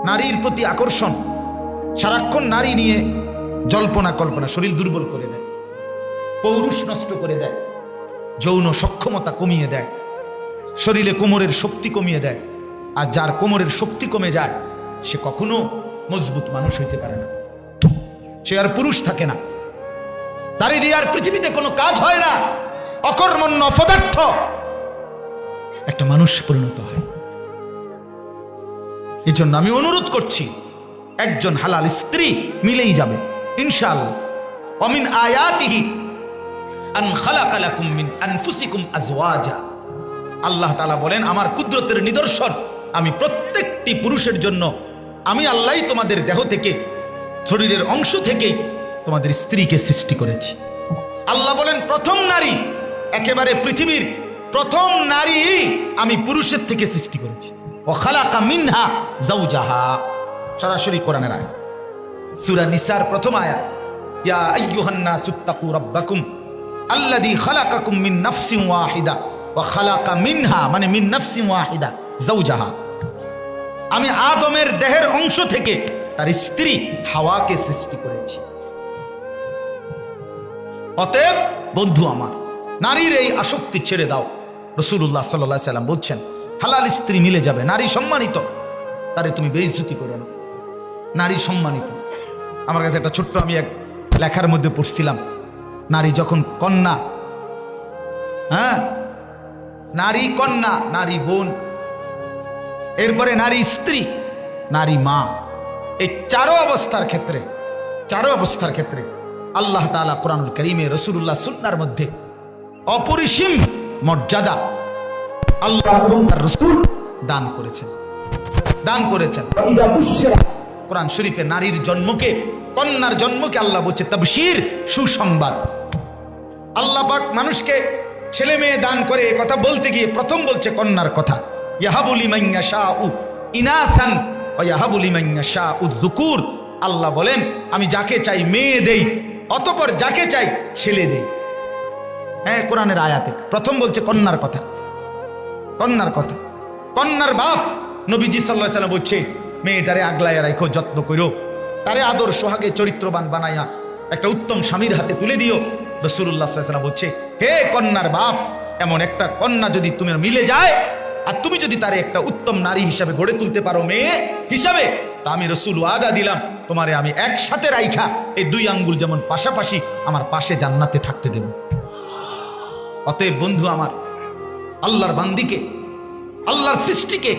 নারীর প্রতি আকর্ষণ, সারাক্ষণ নারী নিয়ে জল্পনা কল্পনা শরীর দুর্বল করে দেয়, পৌরুষ নষ্ট করে দেয়, যৌন সক্ষমতা কমিয়ে দেয়, শরীরে কোমরের শক্তি কমিয়ে দেয়। আর যার কোমরের শক্তি কমে যায় সে কখনো মজবুত মানুষ হইতে পারে না, সে আর পুরুষ থাকে না। নারী দিয়ে আর পৃথিবীতে কোনো কাজ হয় না, অকর্মণ্য অপদার্থ একটা মানুষ পরিণত হয়। এই জন্য আমি অনুরোধ করছি, একজন হালাল স্ত্রী মিলেই যাবে ইনশাআল্লাহ। ওমিন আয়াতিহি আন খালাকা লাকুম মিন আনফুসিকুম আজওয়াজা। আল্লাহ তাআলা বলেন, আমার কুদরতের নিদর্শন, আমি প্রত্যেকটি পুরুষের জন্য আমি আল্লাহই তোমাদের দেহ থেকে, শরীরের অংশ থেকেই তোমাদের স্ত্রীকে সৃষ্টি করেছি। আল্লাহ বলেন, প্রথম নারী, একেবারে পৃথিবীর প্রথম নারী আমি পুরুষের থেকে সৃষ্টি করেছি। ও খালাকা মিনহা যাওজাহা, সরাসরি কোরআনের আয়াত, সূরা নিসার প্রথম আয়াত। ইয়া আইয়ুহান নাসু তাকু রাব্বাকুম আল্লাযী খালাকাকুম মিন নাফসিন ওয়াহিদা ওয়া খালাকা মিনহা, মানে মিন নাফসিন ওয়াহিদা যাওজাহা, আমি আদমের দেহের অংশ থেকে তার স্ত্রী হাওয়াকে সৃষ্টি করেছি। অতএব বন্ধু আমার, নারীর এই আসক্তি ছেড়ে দাও। রাসূলুল্লাহ সাল্লাল্লাহু আলাইহি সাল্লাম বলছেন, হালাল স্ত্রী মিলে যাবে, নারী সম্মানিত, তারে তুমি বেইজ্জতি করো না, নারী সম্মানিত। আমার কাছে একটা ছোট্ট, আমি এক লেখার মধ্যে পড়ছিলাম, নারী যখন কন্যা, নারী কন্যা, নারী বোন, এরপরে নারী স্ত্রী, নারী মা, এই চারো অবস্থার ক্ষেত্রে আল্লাহ তাআলা কোরআনুল কারীমে, রাসূলুল্লাহ সুন্নাহর মধ্যে অপরিসীম মর্যাদা আল্লাহ এবং তার রাসূল দান করেছেন। কোরআন শরীফে নারীর জন্মকে, কন্যার জন্মকে আল্লাহ বলছে তাবশীর, সুসংবাদ। আল্লাহ পাক মানুষকে ছেলে মেয়ে দান করে, এ কথা বলতে গিয়ে প্রথম বলছে কন্যার কথা। ইয়াহাবু লিমান ইয়াশাউ ইনাসান ওয়া ইয়াহাবু লিমান ইয়াশাউ যুকুর। আল্লাহ বলেন, আমি যাকে চাই মেয়ে দেই, অতঃপর যাকে চাই ছেলে দেই। হ্যাঁ, কোরআনের আয়াতে প্রথম বলছে কন্যার কথা। কন্যার বাপ নবীজি সাল্লাল্লাহু আলাইহি ওয়াসাল্লাম বলছে, মেয়েটারে আগলাইয়া রাখো, যত্ন করো, তারে আদর সোহাগে চরিত্রবান বানাইয়া একটা উত্তম স্বামীর হাতে তুলে দিও। রাসূলুল্লাহ সাল্লাল্লাহু আলাইহি ওয়াসাল্লাম বলছে, হে কন্যার বাপ, এমন একটা কন্যা যদি তুমি মিলে যায়, আর তুমি যদি তারে একটা উত্তম নারী হিসাবে গড়ে তুলতে পারো, মেয়ে হিসাবে, তা আমি রাসূল ওয়াদা দিলাম, তোমারে আমি একসাথে রাইখা এই দুই আঙ্গুল যেমন পাশাপাশি আমার পাশে জান্নাতে থাকতে দেব। অতএব বন্ধু আমার, আল্লাহর বান্দিকে, আল্লাহর সৃষ্টিকে